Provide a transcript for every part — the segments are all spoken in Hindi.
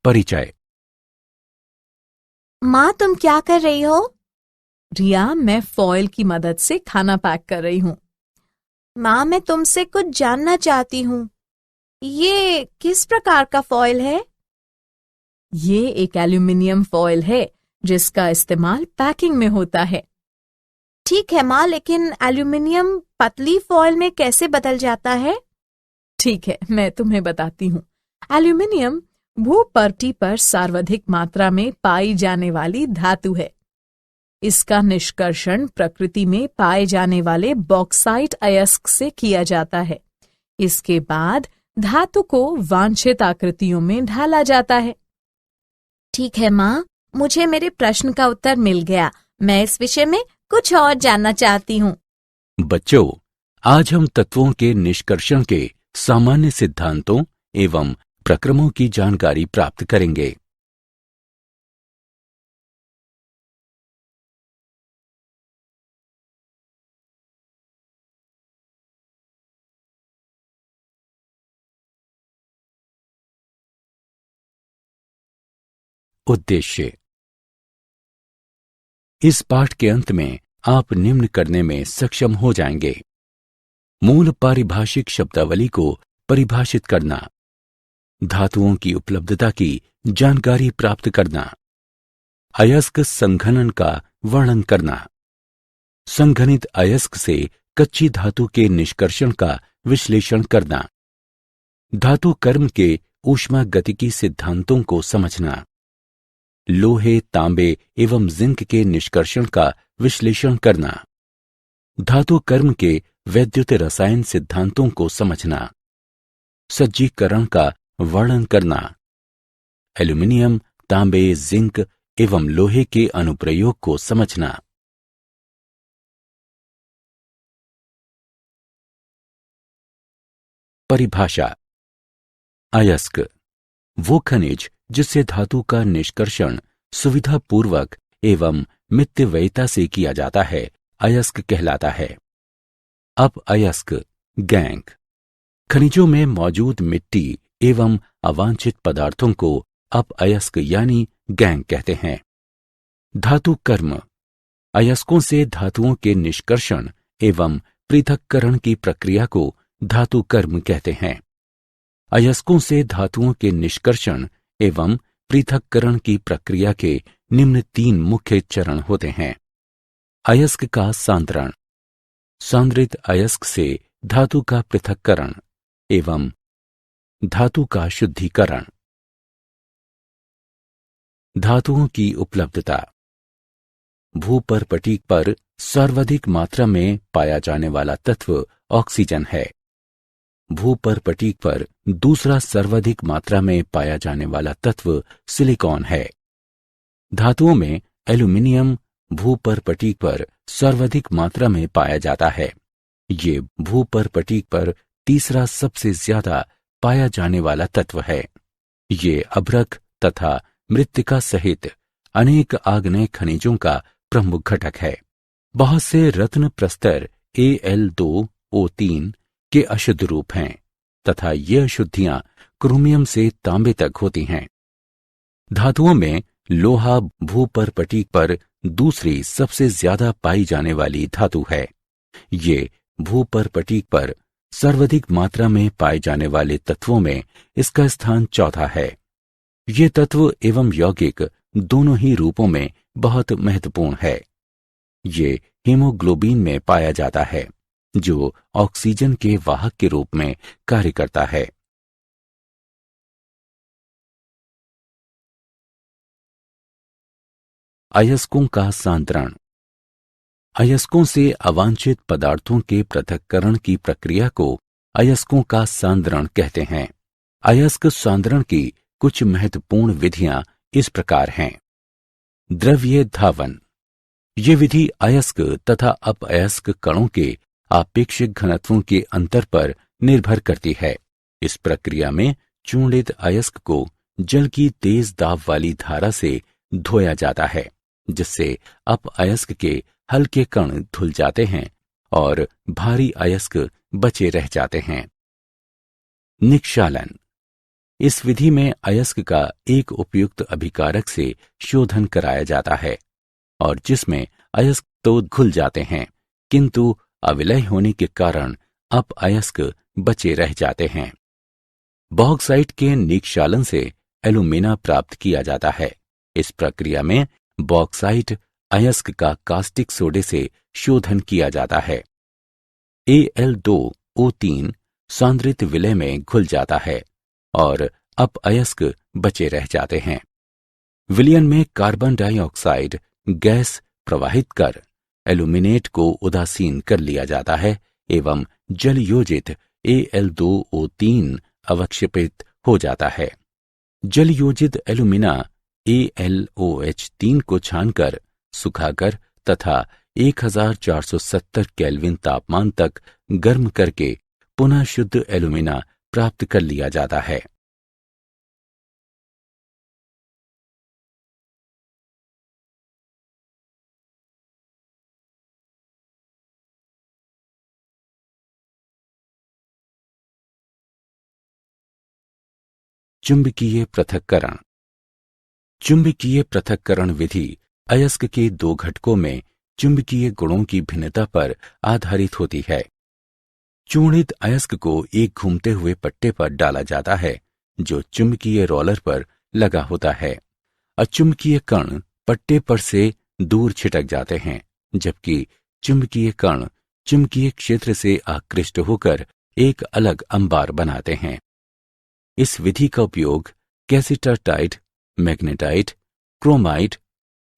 परिचय। माँ, तुम क्या कर रही हो? रिया, मैं फॉयल की मदद से खाना पैक कर रही हूँ। माँ, मैं तुमसे कुछ जानना चाहती हूँ। ये किस प्रकार का फॉयल है? ये एक एल्यूमिनियम फॉयल है जिसका इस्तेमाल पैकिंग में होता है। ठीक है माँ, लेकिन एल्यूमिनियम पतली फॉयल में कैसे बदल जाता है? ठीक है, मैं तुम्हें बताती हूँ। एल्यूमिनियम भूपर्टी पर सर्वाधिक मात्रा में पाई जाने वाली धातु है। इसका निष्कर्षण प्रकृति में पाए जाने वाले बॉक्साइट अयस्क से किया जाता है। इसके बाद धातु को वांछित आकृतियों में ढाला जाता है। ठीक है माँ, मुझे मेरे प्रश्न का उत्तर मिल गया। मैं इस विषय में कुछ और जानना चाहती हूँ। बच्चों, आज हम तत्वों के निष्कर्षण के सामान्य सिद्धांतों एवं प्रक्रमों की जानकारी प्राप्त करेंगे। उद्देश्य। इस पाठ के अंत में आप निम्न करने में सक्षम हो जाएंगे: मूल पारिभाषिक शब्दावली को परिभाषित करना, धातुओं की उपलब्धता की जानकारी प्राप्त करना, अयस्क संघनन का वर्णन करना, संघनित अयस्क से कच्ची धातु के निष्कर्षण का विश्लेषण करना, धातु कर्म के ऊष्मागतिकी सिद्धांतों को समझना, लोहे, तांबे एवं जिंक के निष्कर्षण का विश्लेषण करना, धातु कर्म के वैद्युत रसायन सिद्धांतों को समझना, सज्जीकरण का वर्णन करना, एल्यूमिनियम, तांबे, जिंक एवं लोहे के अनुप्रयोग को समझना। परिभाषा। अयस्क वो खनिज जिससे धातु का निष्कर्षण सुविधापूर्वक एवं मितव्ययिता से किया जाता है, अयस्क कहलाता है। अपअयस्क गैंग खनिजों में मौजूद मिट्टी एवं अवांछित पदार्थों को अपअयस्क यानी गैंग कहते हैं। धातु कर्म अयस्कों से धातुओं के निष्कर्षण एवं पृथक्करण की प्रक्रिया को धातु कर्म कहते हैं। अयस्कों से धातुओं के निष्कर्षण एवं पृथक्करण की प्रक्रिया के निम्न 3 मुख्य चरण होते हैं: अयस्क का सांद्रण, सांद्रित अयस्क से धातु का पृथक्करण एवं धातु का शुद्धिकरण। धातुओं की उपलब्धता। भूपर्पटी पर सर्वाधिक मात्रा में पाया जाने वाला तत्व ऑक्सीजन है। भूपर्पटी पर दूसरा सर्वाधिक मात्रा में पाया जाने वाला तत्व सिलिकॉन है। धातुओं में एल्यूमिनियम भूपर्पटी पर सर्वाधिक मात्रा में पाया जाता है। ये भूपर्पटी पर तीसरा सबसे ज्यादा पाया जाने वाला तत्व है। ये अभ्रक तथा मृत्तिका सहित अनेक आग्नेय खनिजों का प्रमुख घटक है। बहुत से रत्न प्रस्तर Al2O3 के अशुद्ध रूप हैं तथा ये अशुद्धियां क्रोमियम से तांबे तक होती हैं। धातुओं में लोहा भूपर्पटी पर दूसरी सबसे ज्यादा पाई जाने वाली धातु है। ये भूपर्पटी पर सर्वाधिक मात्रा में पाए जाने वाले तत्वों में इसका स्थान चौथा है। ये तत्व एवं यौगिक दोनों ही रूपों में बहुत महत्वपूर्ण है। ये हीमोग्लोबिन में पाया जाता है जो ऑक्सीजन के वाहक के रूप में कार्य करता है। अयस्कों का सांद्रण। अयस्कों से अवांछित पदार्थों के पृथक्करण की प्रक्रिया को अयस्कों का सांद्रण कहते हैं। अयस्क सांद्रण की कुछ महत्वपूर्ण विधियां इस प्रकार हैं: द्रव्य धावन। ये विधि अयस्क तथा अपअयस्क कणों के आपेक्षिक घनत्वों के अंतर पर निर्भर करती है। इस प्रक्रिया में चूर्णित अयस्क को जल की तेज दाब वाली धारा से धोया जाता है, जिससे अपअयस्क के हल्के कण धुल जाते हैं और भारी अयस्क बचे रह जाते हैं। निक्षालन। इस विधि में अयस्क का एक उपयुक्त अभिकारक से शोधन कराया जाता है और जिसमें अयस्क तो घुल जाते हैं किंतु अविलय होने के कारण अप अयस्क बचे रह जाते हैं। बॉक्साइट के निक्षालन से एल्यूमिना प्राप्त किया जाता है। इस प्रक्रिया में बॉक्साइट अयस्क का कास्टिक सोडे से शोधन किया जाता है। Al2O3 सांद्रित विलय में घुल जाता है और अप अयस्क बचे रह जाते हैं। विलयन में कार्बन डाइऑक्साइड गैस प्रवाहित कर एल्यूमिनेट को उदासीन कर लिया जाता है एवं जल योजित Al2O3 अवक्षेपित हो जाता है। जल योजित एल्यूमिना AlOH3 को छानकर सुखाकर तथा 1470 केल्विन तापमान तक गर्म करके पुनः शुद्ध एल्यूमिना प्राप्त कर लिया जाता है। चुंबकीय पृथक्करण। चुंबकीय पृथक्करण विधि अयस्क के दो घटकों में चुंबकीय गुणों की भिन्नता पर आधारित होती है। चूर्णित अयस्क को एक घूमते हुए पट्टे पर डाला जाता है जो चुंबकीय रोलर पर लगा होता है। अचुंबकीय कण पट्टे पर से दूर छिटक जाते हैं जबकि चुंबकीय कण चुंबकीय क्षेत्र से आकृष्ट होकर एक अलग अंबार बनाते हैं। इस विधि का उपयोग कैसिटरटाइट, मैग्नेटाइट, क्रोमाइट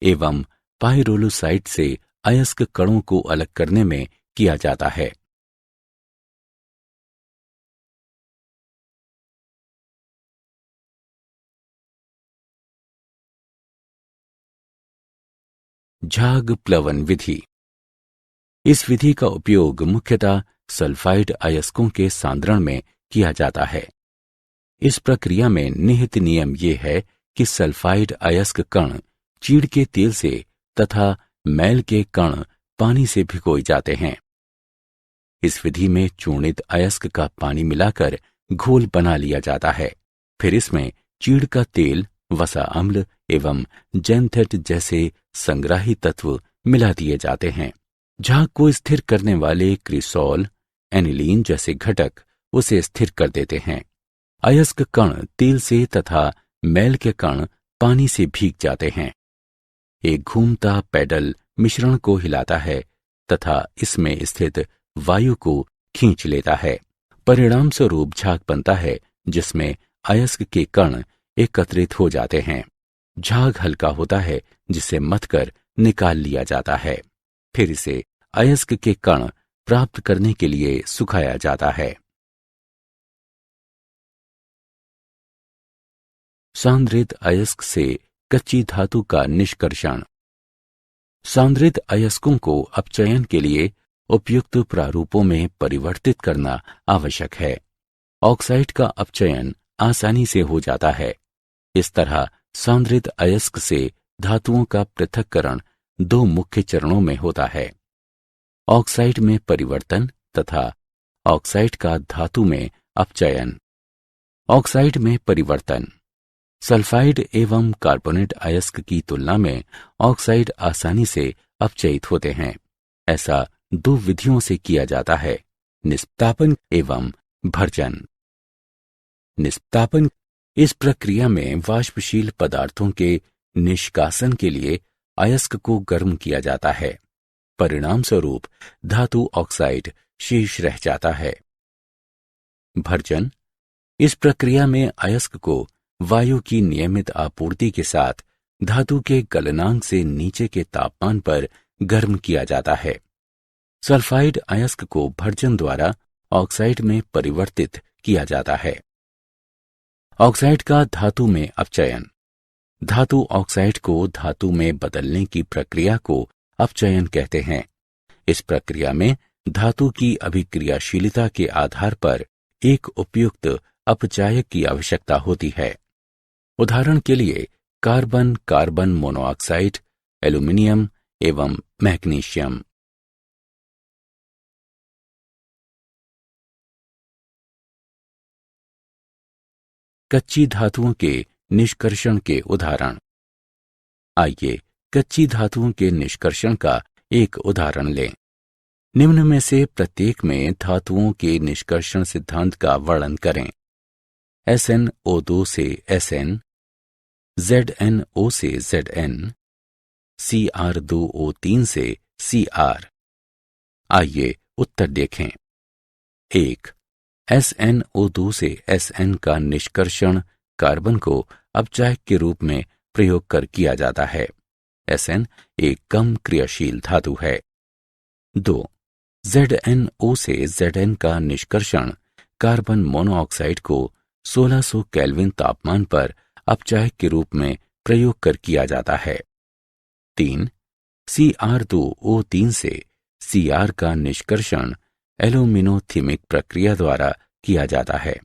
एवं पाइरोलुसाइट से अयस्क कणों को अलग करने में किया जाता है। झाग प्लवन विधि। इस विधि का उपयोग मुख्यतः सल्फाइड अयस्कों के सांद्रण में किया जाता है। इस प्रक्रिया में निहित नियम ये है कि सल्फाइड अयस्क कण चीड़ के तेल से तथा मैल के कण पानी से भिगोए जाते हैं। इस विधि में चूर्णित अयस्क का पानी मिलाकर घोल बना लिया जाता है। फिर इसमें चीड़ का तेल, वसा अम्ल एवं जैंथेट जैसे संग्राही तत्व मिला दिए जाते हैं। झाग को स्थिर करने वाले क्रिसॉल, एनिलीन जैसे घटक उसे स्थिर कर देते हैं। अयस्क कण तेल से तथा मैल के कण पानी से भीग जाते हैं। एक घूमता पैडल मिश्रण को हिलाता है तथा इसमें स्थित वायु को खींच लेता है। परिणाम स्वरूप झाग बनता है जिसमें अयस्क के कण एकत्रित हो जाते हैं। झाग हल्का होता है जिसे मथकर निकाल लिया जाता है। फिर इसे अयस्क के कण प्राप्त करने के लिए सुखाया जाता है। सांद्रित अयस्क से कच्ची धातु का निष्कर्षण। सांद्रित अयस्कों को अपचयन के लिए उपयुक्त प्रारूपों में परिवर्तित करना आवश्यक है। ऑक्साइड का अपचयन आसानी से हो जाता है। इस तरह सांद्रित अयस्क से धातुओं का पृथक्करण दो मुख्य चरणों में होता है, ऑक्साइड में परिवर्तन तथा ऑक्साइड का धातु में अपचयन। ऑक्साइड में परिवर्तन। सल्फाइड एवं कार्बोनेट अयस्क की तुलना में ऑक्साइड आसानी से अपचयित होते हैं। ऐसा दो विधियों से किया जाता है, निष्पापन एवं भर्जन। निष्पापन। इस प्रक्रिया में वाष्पशील पदार्थों के निष्कासन के लिए अयस्क को गर्म किया जाता है। परिणाम स्वरूप धातु ऑक्साइड शेष रह जाता है। भर्जन। इस प्रक्रिया में अयस्क को वायु की नियमित आपूर्ति के साथ धातु के गलनांक से नीचे के तापमान पर गर्म किया जाता है। सल्फाइड अयस्क को भर्जन द्वारा ऑक्साइड में परिवर्तित किया जाता है। ऑक्साइड का धातु में अपचयन। धातु ऑक्साइड को धातु में बदलने की प्रक्रिया को अपचयन कहते हैं। इस प्रक्रिया में धातु की अभिक्रियाशीलता के आधार पर एक उपयुक्त अपचायक की आवश्यकता होती है। उदाहरण के लिए कार्बन, कार्बन मोनोऑक्साइड, एल्यूमिनियम एवं मैग्नीशियम। कच्ची धातुओं के निष्कर्षण के उदाहरण। आइए कच्ची धातुओं के निष्कर्षण का एक उदाहरण लें। निम्न में से प्रत्येक में धातुओं के निष्कर्षण सिद्धांत का वर्णन करें। SnO2 से Sn, ZnO से Zn, Cr2O3 से Cr। आइए उत्तर देखें। 1. SnO2 से Sn का निष्कर्षण कार्बन को अपचायक के रूप में प्रयोग कर किया जाता है। Sn एक कम क्रियाशील धातु है। 2. ZnO से Zn का निष्कर्षण कार्बन मोनोऑक्साइड को 1600 केल्विन तापमान पर अपचायक के रूप में प्रयोग कर किया जाता है। 3. Cr2O3 से Cr का निष्कर्षण एल्यूमिनोथिमिक प्रक्रिया द्वारा किया जाता है।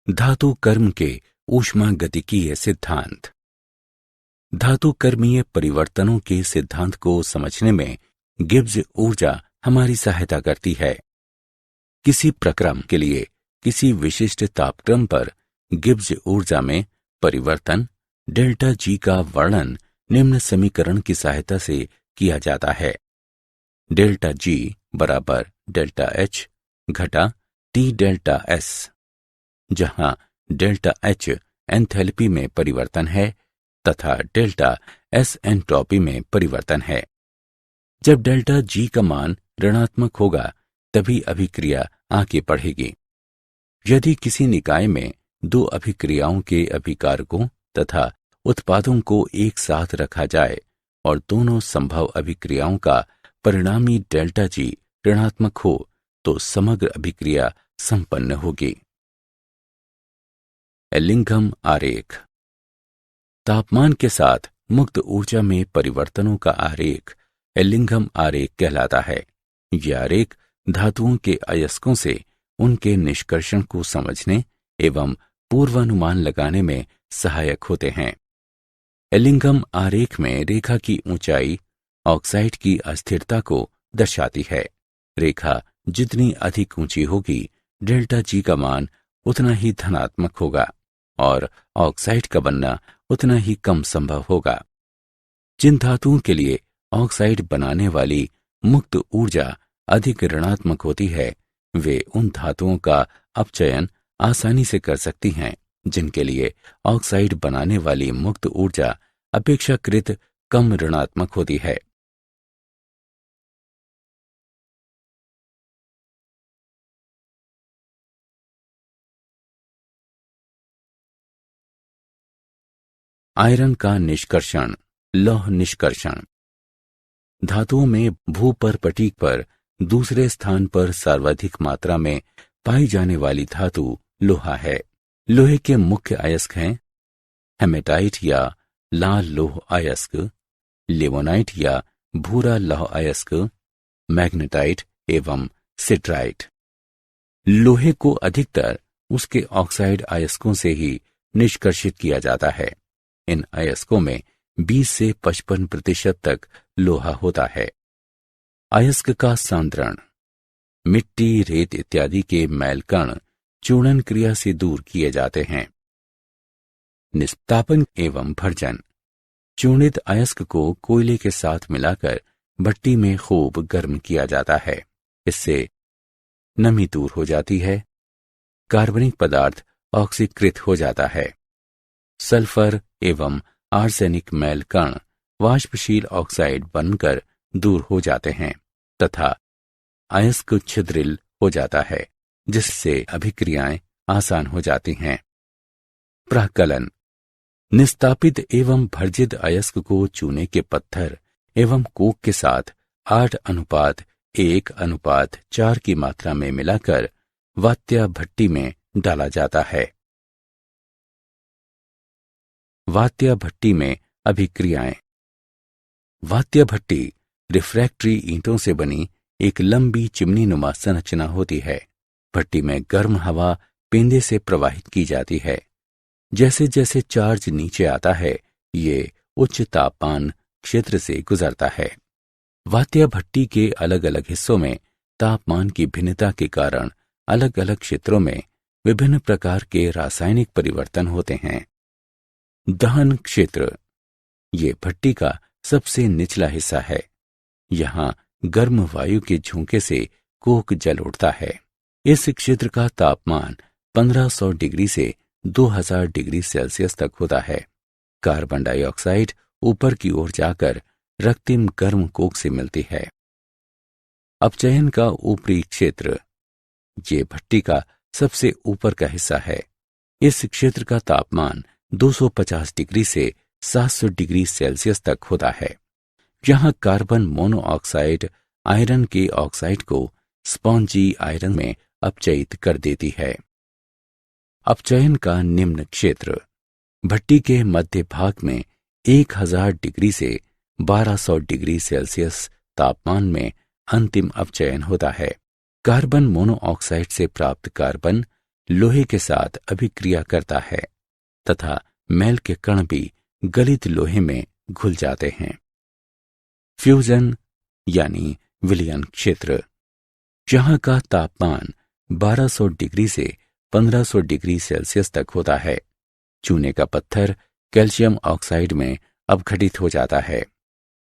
धातु कर्म के ऊष्मागतिकीय सिद्धांत। धातु कर्मीय परिवर्तनों के सिद्धांत को समझने में गिब्स ऊर्जा हमारी सहायता करती है। किसी प्रक्रम के लिए किसी विशिष्ट तापक्रम पर गिब्स ऊर्जा में परिवर्तन डेल्टा जी का वर्णन निम्न समीकरण की सहायता से किया जाता है। डेल्टा जी बराबर डेल्टा एच घटा टी डेल्टा एस, जहां डेल्टा एच एंथैल्पी में परिवर्तन है तथा डेल्टा एस एंट्रोपी में परिवर्तन है। जब डेल्टा जी का मान ऋणात्मक होगा तभी अभिक्रिया आगे बढ़ेगी। यदि किसी निकाय में दो अभिक्रियाओं के अभिकारकों तथा उत्पादों को एक साथ रखा जाए और दोनों संभव अभिक्रियाओं का परिणामी डेल्टा जी ऋणात्मक हो तो समग्र अभिक्रिया संपन्न होगी। एलिंघम आरेख। तापमान के साथ मुक्त ऊर्जा में परिवर्तनों का आरेख एलिंघम आरेख कहलाता है। यह आरेख धातुओं के अयस्कों से उनके निष्कर्षण को समझने एवं पूर्वानुमान लगाने में सहायक होते हैं। एलिंघम आरेख में रेखा की ऊंचाई ऑक्साइड की अस्थिरता को दर्शाती है। रेखा जितनी अधिक ऊंची होगी डेल्टा जी का मान उतना ही धनात्मक होगा और ऑक्साइड का बनना उतना ही कम संभव होगा। जिन धातुओं के लिए ऑक्साइड बनाने वाली मुक्त ऊर्जा अधिक ऋणात्मक होती है वे उन धातुओं का अपचयन आसानी से कर सकती हैं जिनके लिए ऑक्साइड बनाने वाली मुक्त ऊर्जा अपेक्षाकृत कम ऋणात्मक होती है। आयरन का निष्कर्षण लौह निष्कर्षण। धातुओं में भूपर्पटीक पर दूसरे स्थान पर सर्वाधिक मात्रा में पाई जाने वाली धातु लोहा है। लोहे के मुख्य अयस्क हैं हेमेटाइट या लाल लौह अयस्क, लिवोनाइट या भूरा लौह अयस्क, मैग्नेटाइट एवं सिट्राइट। लोहे को अधिकतर उसके ऑक्साइड अयस्कों से ही निष्कर्षित किया जाता है। इन अयस्कों में 20 से 55% तक लोहा होता है। अयस्क का सांद्रण। मिट्टी, रेत इत्यादि के मैल कण चूर्णन क्रिया से दूर किए जाते हैं। निस्तापन एवं भर्जन। चूर्णित अयस्क को कोयले के साथ मिलाकर भट्टी में खूब गर्म किया जाता है। इससे नमी दूर हो जाती है। कार्बनिक पदार्थ ऑक्सीकृत हो जाता है। सल्फर एवं आर्सेनिक मैल कण वाष्पशील ऑक्साइड बनकर दूर हो जाते हैं तथा अयस्क छिद्रिल हो जाता है, जिससे अभिक्रियाएं आसान हो जाती हैं। प्राक्कलन। निस्तापित एवं भर्जित अयस्क को चूने के पत्थर एवं कोक के साथ 8:1:4 की मात्रा में मिलाकर वात्या भट्टी में डाला जाता है। वात्या भट्टी में अभिक्रियाएं। वात्या भट्टी रिफ्रैक्टरी ईंटों से बनी एक लंबी चिमनी नुमा संरचना होती है। भट्टी में गर्म हवा पेंदे से प्रवाहित की जाती है। जैसे जैसे चार्ज नीचे आता है, ये उच्च तापमान क्षेत्र से गुजरता है। वात्या भट्टी के अलग अलग हिस्सों में तापमान की भिन्नता के कारण अलग अलग क्षेत्रों में विभिन्न प्रकार के रासायनिक परिवर्तन होते हैं। दहन क्षेत्र ये भट्टी का सबसे निचला हिस्सा है। यहाँ गर्म वायु के झोंके से कोक जल उठता है। इस क्षेत्र का तापमान 1500 डिग्री से 2000 डिग्री सेल्सियस तक होता है। कार्बन डाइऑक्साइड ऊपर की ओर जाकर रक्तिम गर्म कोक से मिलती है। अपचयन का ऊपरी क्षेत्र ये भट्टी का सबसे ऊपर का हिस्सा है। इस क्षेत्र का तापमान 250 डिग्री से 700 डिग्री सेल्सियस तक होता है। यहाँ कार्बन मोनोऑक्साइड आयरन के ऑक्साइड को स्पॉन्जी आयरन में अपचयित कर देती है। अपचयन का निम्न क्षेत्र भट्टी के मध्य भाग में 1000 डिग्री से 1200 डिग्री सेल्सियस तापमान में अंतिम अपचयन होता है। कार्बन मोनोऑक्साइड से प्राप्त कार्बन लोहे के साथ अभिक्रिया करता है तथा मैल के कण भी गलित लोहे में घुल जाते हैं। फ्यूजन यानी विलयन क्षेत्र जहाँ का तापमान 1200 डिग्री से 1500 डिग्री सेल्सियस तक होता है। चूने का पत्थर कैल्शियम ऑक्साइड में अपघटित हो जाता है।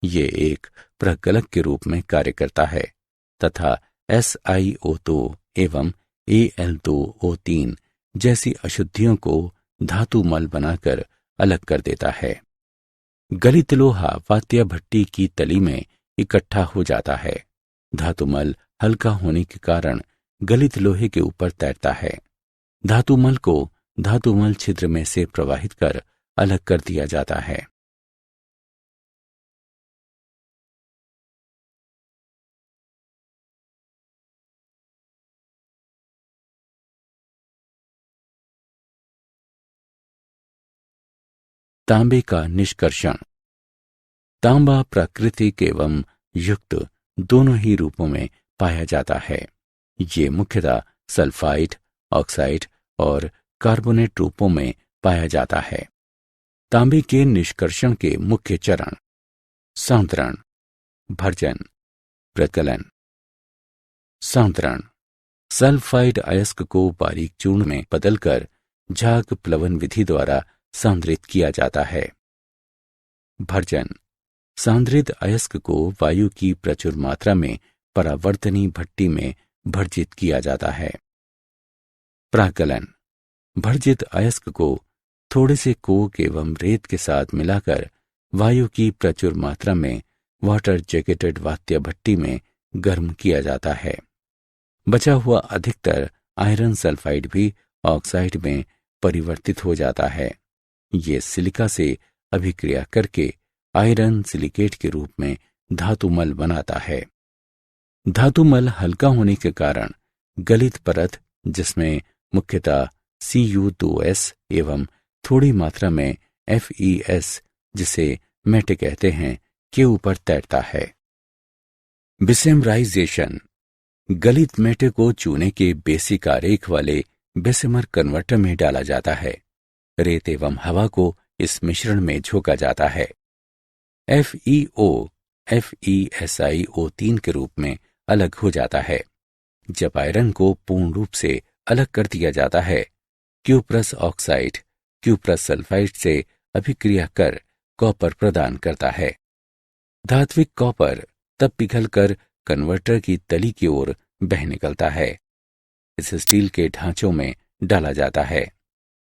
ये एक प्रगलक के रूप में कार्य करता है तथा SiO2 एवं Al2O3 जैसी अशुद्धियों को धातु मल बनाकर अलग कर देता है। गलित लोहा वात्या भट्टी की तली में इकट्ठा हो जाता है। धातुमल हल्का होने के कारण गलित लोहे के ऊपर तैरता है। धातुमल को धातुमल छिद्र में से प्रवाहित कर अलग कर दिया जाता है। तांबे का निष्कर्षण। तांबा प्राकृतिक एवं युक्त दोनों ही रूपों में पाया जाता है। ये मुख्यतः सल्फाइड, ऑक्साइड और कार्बोनेट रूपों में पाया जाता है। तांबे के निष्कर्षण के मुख्य चरण सांद्रण, भर्जन, प्रकलन। सांद्रण सल्फाइड अयस्क को बारीक चूर्ण में बदलकर झाग प्लवन विधि द्वारा सांद्रित किया जाता है। भर्जन सांद्रित अयस्क को वायु की प्रचुर मात्रा में परावर्तनी भट्टी में भर्जित किया जाता है। प्राकलन भर्जित अयस्क को थोड़े से कोक एवं रेत के साथ मिलाकर वायु की प्रचुर मात्रा में वाटर जैकेटेड वात्या भट्टी में गर्म किया जाता है। बचा हुआ अधिकतर आयरन सल्फाइड भी ऑक्साइड में परिवर्तित हो जाता है। ये सिलिका से अभिक्रिया करके आयरन सिलिकेट के रूप में धातुमल बनाता है। धातुमल हल्का होने के कारण गलित परत जिसमें मुख्यतः Cu2S एवं थोड़ी मात्रा में FeS जिसे मेट कहते हैं के ऊपर तैरता है। बिसेमराइजेशन गलित मेटे को चूने के बेसिक आरेख वाले बेसेमर कन्वर्टर में डाला जाता है। रेत एवं हवा को इस मिश्रण में झोंका जाता है। FeO FeSiO3 के रूप में अलग हो जाता है। जब आयरन को पूर्ण रूप से अलग कर दिया जाता है, क्यूप्रस ऑक्साइड क्यूप्रस सल्फाइड से अभिक्रिया कर कॉपर प्रदान करता है। धात्विक कॉपर तब पिघलकर कन्वर्टर की तली की ओर बह निकलता है। इस स्टील के ढांचों में डाला जाता है।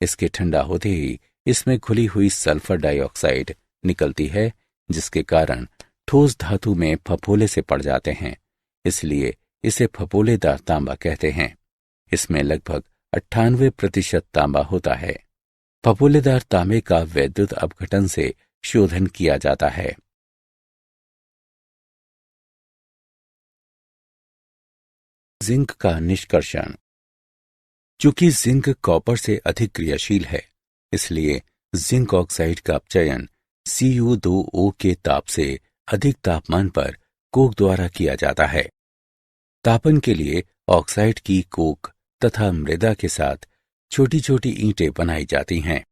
इसके ठंडा होते ही इसमें घुली हुई सल्फर डाइऑक्साइड निकलती है, जिसके कारण ठोस धातु में फफोले से पड़ जाते हैं। इसलिए इसे फफोलेदार तांबा कहते हैं। इसमें लगभग 98% तांबा होता है। फफोलेदार तांबे का वैद्युत अपघटन से शोधन किया जाता है। जिंक का निष्कर्षण। चूंकि जिंक कॉपर से अधिक क्रियाशील है, इसलिए जिंक ऑक्साइड का अपचयन Cu2O के ताप से अधिक तापमान पर कोक द्वारा किया जाता है। तापन के लिए ऑक्साइड की कोक तथा मृदा के साथ छोटी छोटी ईंटें बनाई जाती हैं।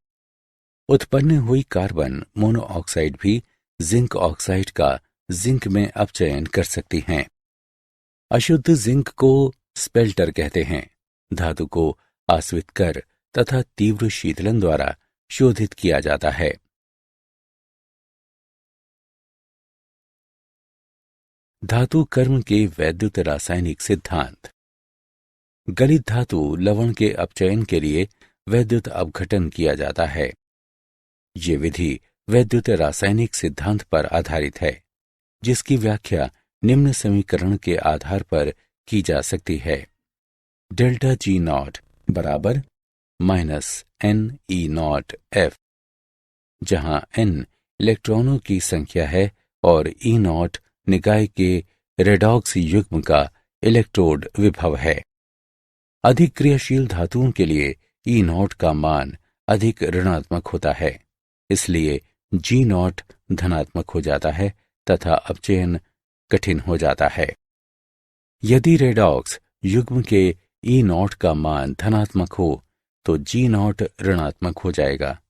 उत्पन्न हुई कार्बन मोनोऑक्साइड भी जिंक ऑक्साइड का जिंक में अपचयन कर सकती हैं। अशुद्ध जिंक को स्पेल्टर कहते हैं। धातु को आस्वित कर तथा तीव्र शीतलन द्वारा शोधित किया जाता है। धातु कर्म के वैद्युत रासायनिक सिद्धांत। गलित धातु लवण के अपचयन के लिए वैद्युत अपघटन किया जाता है। ये विधि वैद्युत रासायनिक सिद्धांत पर आधारित है, जिसकी व्याख्या निम्न समीकरण के आधार पर की जा सकती है। डेल्टा जी नॉट बराबर -NE0F, जहां N इलेक्ट्रॉनों की संख्या है और E0 निकाय के रेडॉक्स युग्म का इलेक्ट्रोड विभव है। अधिक क्रियाशील धातुओं के लिए E0 का मान अधिक ऋणात्मक होता है, इसलिए G0 धनात्मक हो जाता है तथा अपचयन कठिन हो जाता है। यदि रेडॉक्स युग्म के E0 का मान धनात्मक हो तो G0 ऋणात्मक हो जाएगा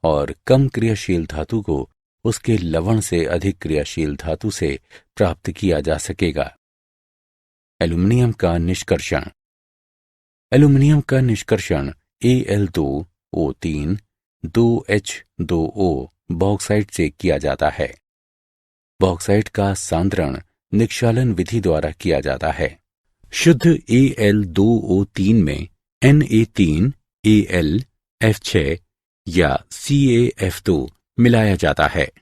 और कम क्रियाशील धातु को उसके लवण से अधिक क्रियाशील धातु से प्राप्त किया जा सकेगा। एल्यूमीनियम का निष्कर्षण। एल्यूमीनियम का निष्कर्षण Al2O3 2H2O बॉक्साइट से किया जाता है। बॉक्साइट का सांद्रण निक्षालन विधि द्वारा किया जाता है। शुद्ध Al2O3 में Na3 Al F6 या CaF2 मिलाया जाता है,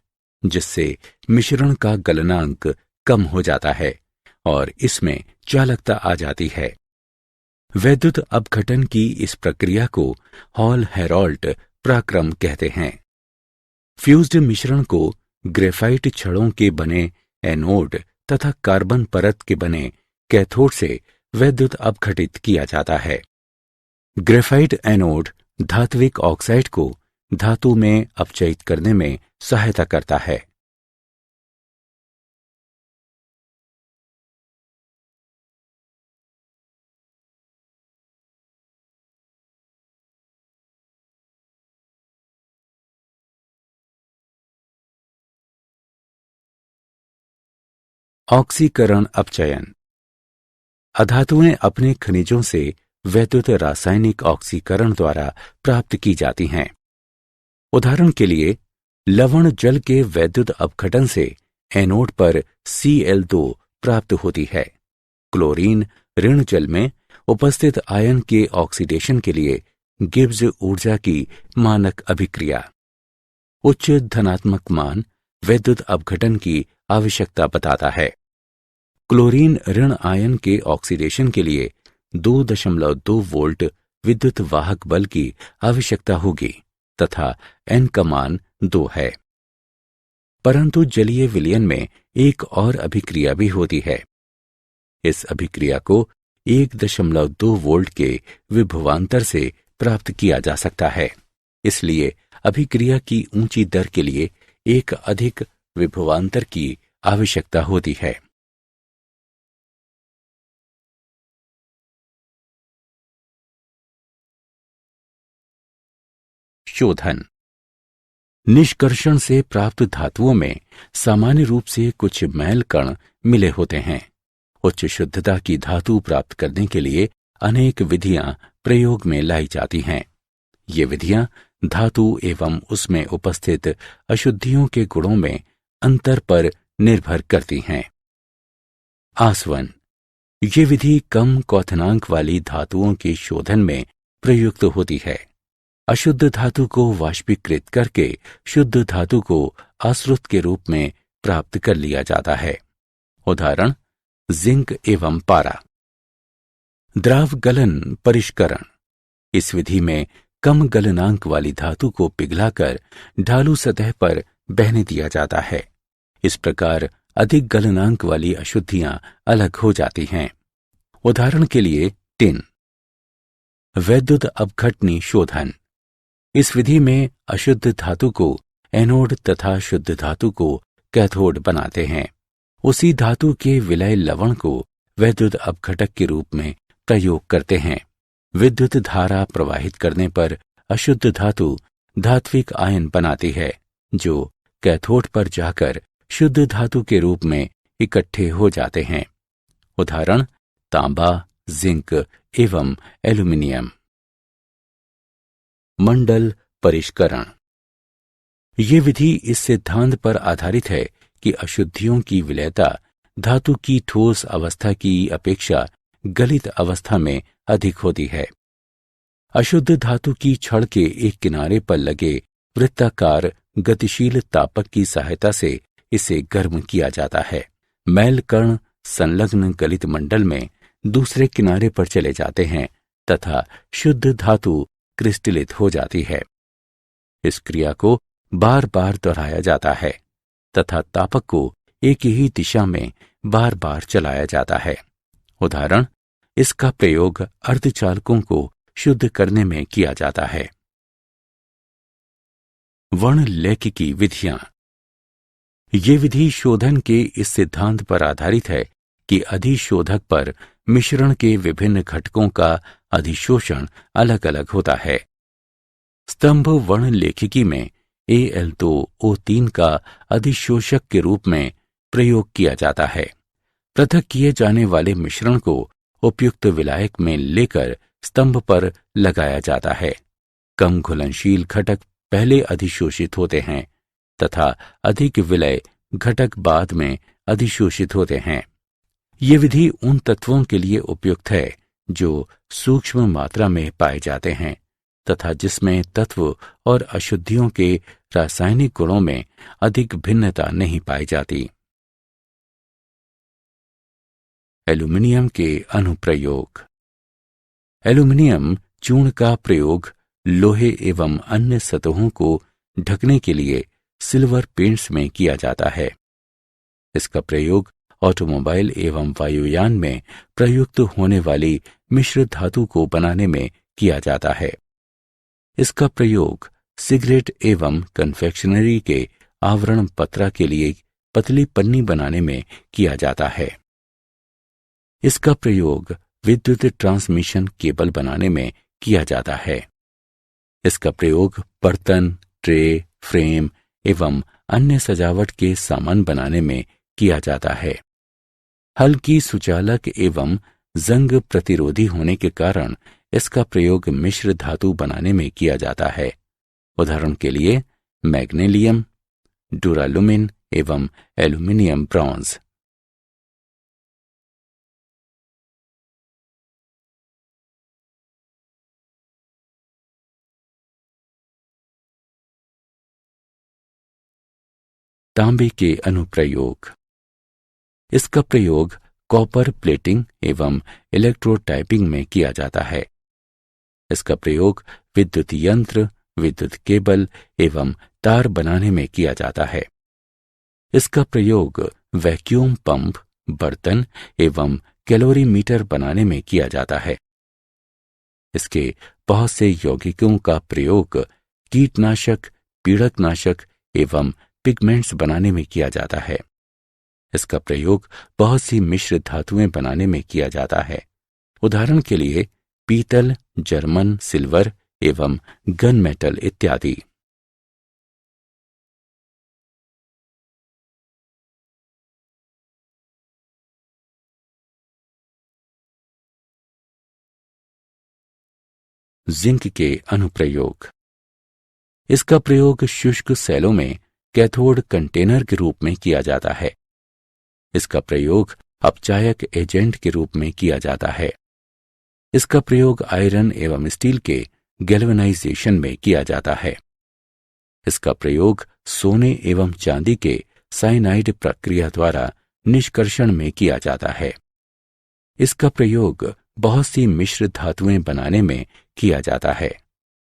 जिससे मिश्रण का गलनांक कम हो जाता है और इसमें चालकता आ जाती है। वैद्युत अपघटन की इस प्रक्रिया को हॉल हेराल्ट पराक्रम कहते हैं। फ्यूज्ड मिश्रण को ग्रेफाइट छड़ों के बने एनोड तथा कार्बन परत के बने कैथोड से वैद्युत अपघटित किया जाता है। ग्रेफाइट एनोड धात्विक ऑक्साइड को धातु में अपचयित करने में सहायता करता है। ऑक्सीकरण अपचयन। अधातुएं अपने खनिजों से वैद्युत रासायनिक ऑक्सीकरण द्वारा प्राप्त की जाती हैं। उदाहरण के लिए लवण जल के वैद्युत अपघटन से एनोड पर Cl2 प्राप्त होती है। क्लोरीन ऋण जल में उपस्थित आयन के ऑक्सीडेशन के लिए गिब्स ऊर्जा की मानक अभिक्रिया। उच्च धनात्मक मान वैद्युत अपघटन की आवश्यकता बताता है। क्लोरीन ऋण आयन के ऑक्सीडेशन के लिए 2.2 वोल्ट विद्युत वाहक बल की आवश्यकता होगी तथा N का मान 2 है। परंतु जलीय विलयन में एक और अभिक्रिया भी होती है। इस अभिक्रिया को 1.2 वोल्ट के विभवांतर से प्राप्त किया जा सकता है। इसलिए अभिक्रिया की ऊंची दर के लिए एक अधिक विभवांतर की आवश्यकता होती है। शोधन। निष्कर्षण से प्राप्त धातुओं में सामान्य रूप से कुछ मैल कण मिले होते हैं। उच्च शुद्धता की धातु प्राप्त करने के लिए अनेक विधियां प्रयोग में लाई जाती हैं। ये विधियां धातु एवं उसमें उपस्थित अशुद्धियों के गुणों में अंतर पर निर्भर करती हैं। आसवन। ये विधि कम क्वथनांक वाली धातुओं के शोधन में प्रयुक्त होती है। अशुद्ध धातु को वाष्पीकृत करके शुद्ध धातु को आश्रुत के रूप में प्राप्त कर लिया जाता है। उदाहरण जिंक एवं पारा। द्राव गलन परिष्करण। इस विधि में कम गलनांक वाली धातु को पिघलाकर ढालू सतह पर बहने दिया जाता है। इस प्रकार अधिक गलनांक वाली अशुद्धियां अलग हो जाती हैं। उदाहरण के लिए टिन। वैद्युत अपघटनी शोधन। इस विधि में अशुद्ध धातु को एनोड तथा शुद्ध धातु को कैथोड बनाते हैं। उसी धातु के विलय लवण को वैद्युत अपघटक के रूप में प्रयोग करते हैं। विद्युत धारा प्रवाहित करने पर अशुद्ध धातु धात्विक आयन बनाती है जो कैथोड पर जाकर शुद्ध धातु के रूप में इकट्ठे हो जाते हैं। उदाहरण तांबा, जिंक एवं एल्यूमीनियम। मंडल परिष्करण। ये विधि इस सिद्धांत पर आधारित है कि अशुद्धियों की विलयता धातु की ठोस अवस्था की अपेक्षा गलित अवस्था में अधिक होती है। अशुद्ध धातु की छड़ के एक किनारे पर लगे वृत्ताकार गतिशील तापक की सहायता से इसे गर्म किया जाता है। मैल कण संलग्न गलित मंडल में दूसरे किनारे पर चले जाते हैं तथा शुद्ध धातु क्रिस्टलित हो जाती है। इस क्रिया को बार बार दोहराया जाता है तथा तापक को एक ही दिशा में बार बार चलाया जाता है। उदाहरण, इसका प्रयोग अर्धचालकों को शुद्ध करने में किया जाता है। वर्णलेखिकी विधियां। ये विधि शोधन के इस सिद्धांत पर आधारित है कि अधिशोधक पर मिश्रण के विभिन्न घटकों का अधिशोषण अलग अलग होता है। स्तंभ वर्णलेखिकी में Al2O3 का अधिशोषक के रूप में प्रयोग किया जाता है। पृथक किए जाने वाले मिश्रण को उपयुक्त विलायक में लेकर स्तंभ पर लगाया जाता है। कम घुलनशील घटक पहले अधिशोषित होते हैं तथा अधिक विलय घटक बाद में अधिशोषित होते हैं। ये विधि उन तत्वों के लिए उपयुक्त है जो सूक्ष्म मात्रा में पाए जाते हैं तथा जिसमें तत्व और अशुद्धियों के रासायनिक गुणों में अधिक भिन्नता नहीं पाई जाती। एल्यूमीनियम के अनुप्रयोग। एल्यूमीनियम चूर्ण का प्रयोग लोहे एवं अन्य सतहों को ढकने के लिए सिल्वर पेंट्स में किया जाता है। इसका प्रयोग ऑटोमोबाइल एवं वायुयान में प्रयुक्त होने वाली मिश्र धातु को बनाने में किया जाता है। इसका प्रयोग सिगरेट एवं कन्फेक्शनरी के आवरण पत्रा के लिए पतली पन्नी बनाने में किया जाता है। इसका प्रयोग विद्युत ट्रांसमिशन केबल बनाने में किया जाता है। इसका प्रयोग बर्तन, ट्रे, फ्रेम एवं अन्य सजावट के सामान बनाने में किया जाता है। हल्की सुचालक एवं जंग प्रतिरोधी होने के कारण इसका प्रयोग मिश्र धातु बनाने में किया जाता है। उदाहरण के लिए मैग्नीशियम, डुरालुमिन एवं एल्यूमीनियम ब्रॉन्ज। तांबे के अनुप्रयोग। इसका प्रयोग कॉपर प्लेटिंग एवं इलेक्ट्रोटाइपिंग में किया जाता है। इसका प्रयोग विद्युत यंत्र, विद्युत केबल एवं तार बनाने में किया जाता है। इसका प्रयोग वैक्यूम पंप, बर्तन एवं कैलोरीमीटर बनाने में किया जाता है। इसके बहुत से यौगिकों का प्रयोग कीटनाशक, पीड़कनाशक एवं पिगमेंट्स बनाने में किया जाता है। इसका प्रयोग बहुत सी मिश्र धातुएं बनाने में किया जाता है। उदाहरण के लिए पीतल, जर्मन सिल्वर एवं गन मेटल इत्यादि। जिंक के अनुप्रयोग। इसका प्रयोग शुष्क सेलों में कैथोड कंटेनर के रूप में किया जाता है। इसका प्रयोग अपचायक एजेंट के रूप में किया जाता है। इसका प्रयोग आयरन एवं स्टील के गैल्वेनाइजेशन में किया जाता है। इसका प्रयोग सोने एवं चांदी के साइनाइड प्रक्रिया द्वारा निष्कर्षण में किया जाता है। इसका प्रयोग बहुत सी मिश्र धातुएं बनाने में किया जाता है।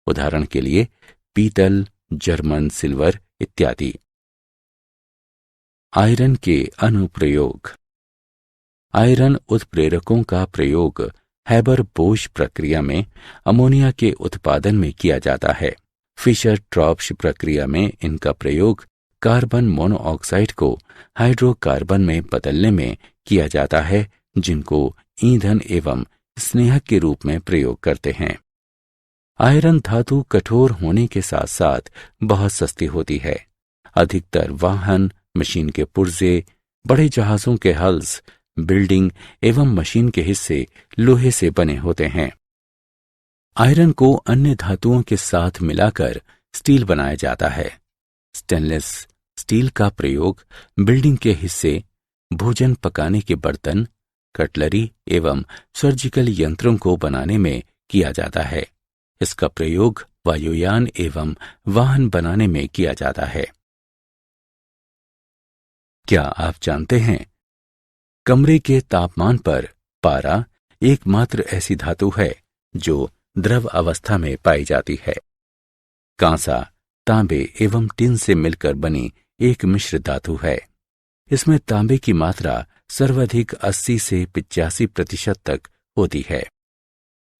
उदाहरण के लिए पीतल, जर्मन सिल्वर इत्यादि। आयरन के अनुप्रयोग। आयरन उत्प्रेरकों का प्रयोग हैबर-बोश प्रक्रिया में अमोनिया के उत्पादन में किया जाता है। फिशर-ट्रॉप्श प्रक्रिया में इनका प्रयोग कार्बन मोनोऑक्साइड को हाइड्रोकार्बन में बदलने में किया जाता है, जिनको ईंधन एवं स्नेहक के रूप में प्रयोग करते हैं। आयरन धातु कठोर होने के साथ साथ बहुत सस्ती होती है। अधिकतर वाहन, मशीन के पुर्जे, बड़े जहाजों के हल्स, बिल्डिंग एवं मशीन के हिस्से लोहे से बने होते हैं। आयरन को अन्य धातुओं के साथ मिलाकर स्टील बनाया जाता है। स्टेनलेस स्टील का प्रयोग बिल्डिंग के हिस्से, भोजन पकाने के बर्तन, कटलरी एवं सर्जिकल यंत्रों को बनाने में किया जाता है। इसका प्रयोग वायुयान एवं वाहन बनाने में किया जाता है। क्या आप जानते हैं, कमरे के तापमान पर पारा एकमात्र ऐसी धातु है जो द्रव अवस्था में पाई जाती है। कांसा, तांबे एवं टिन से मिलकर बनी एक मिश्र धातु है। इसमें तांबे की मात्रा सर्वाधिक 80 से 85% तक होती है।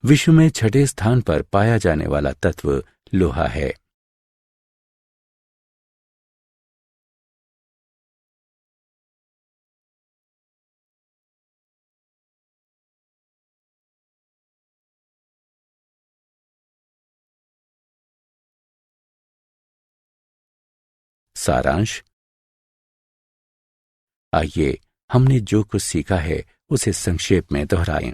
विश्व में 6ठे स्थान पर पाया जाने वाला तत्व लोहा है। सारांश। आइए हमने जो कुछ सीखा है उसे संक्षेप में दोहराएं।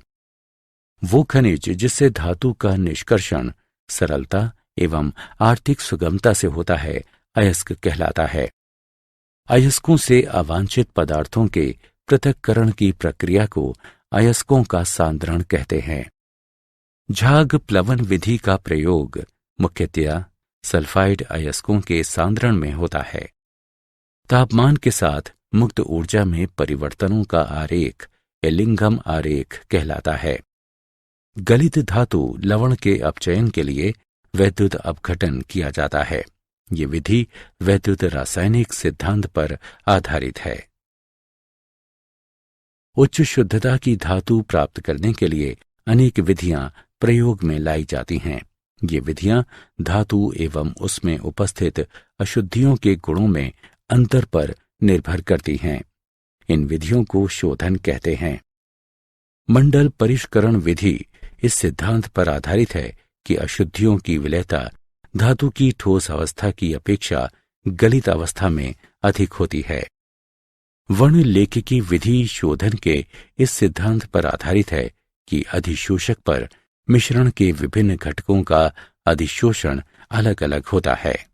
वो खनिज जिससे धातु का निष्कर्षण सरलता एवं आर्थिक सुगमता से होता है, अयस्क कहलाता है। अयस्कों से अवांछित पदार्थों के पृथक्करण की प्रक्रिया को अयस्कों का सांद्रण कहते हैं। झाग प्लवन विधि का प्रयोग मुख्यतया सल्फाइड अयस्कों के सांद्रण में होता है। तापमान के साथ मुक्त ऊर्जा में परिवर्तनों का आरेख एलिंघम आरेख कहलाता है। गलित धातु लवण के अपचयन के लिए वैद्युत अपघटन किया जाता है। ये विधि वैद्युत रासायनिक सिद्धांत पर आधारित है। उच्च शुद्धता की धातु प्राप्त करने के लिए अनेक विधियां प्रयोग में लाई जाती हैं। ये विधियां धातु एवं उसमें उपस्थित अशुद्धियों के गुणों में अंतर पर निर्भर करती हैं। इन विधियों को शोधन कहते हैं। मंडल परिष्करण विधि इस सिद्धांत पर आधारित है कि अशुद्धियों की विलयता धातु की ठोस अवस्था की अपेक्षा गलित अवस्था में अधिक होती है। वर्णलेखिकी विधि शोधन के इस सिद्धांत पर आधारित है कि अधिशोषक पर मिश्रण के विभिन्न घटकों का अधिशोषण अलग अलग होता है।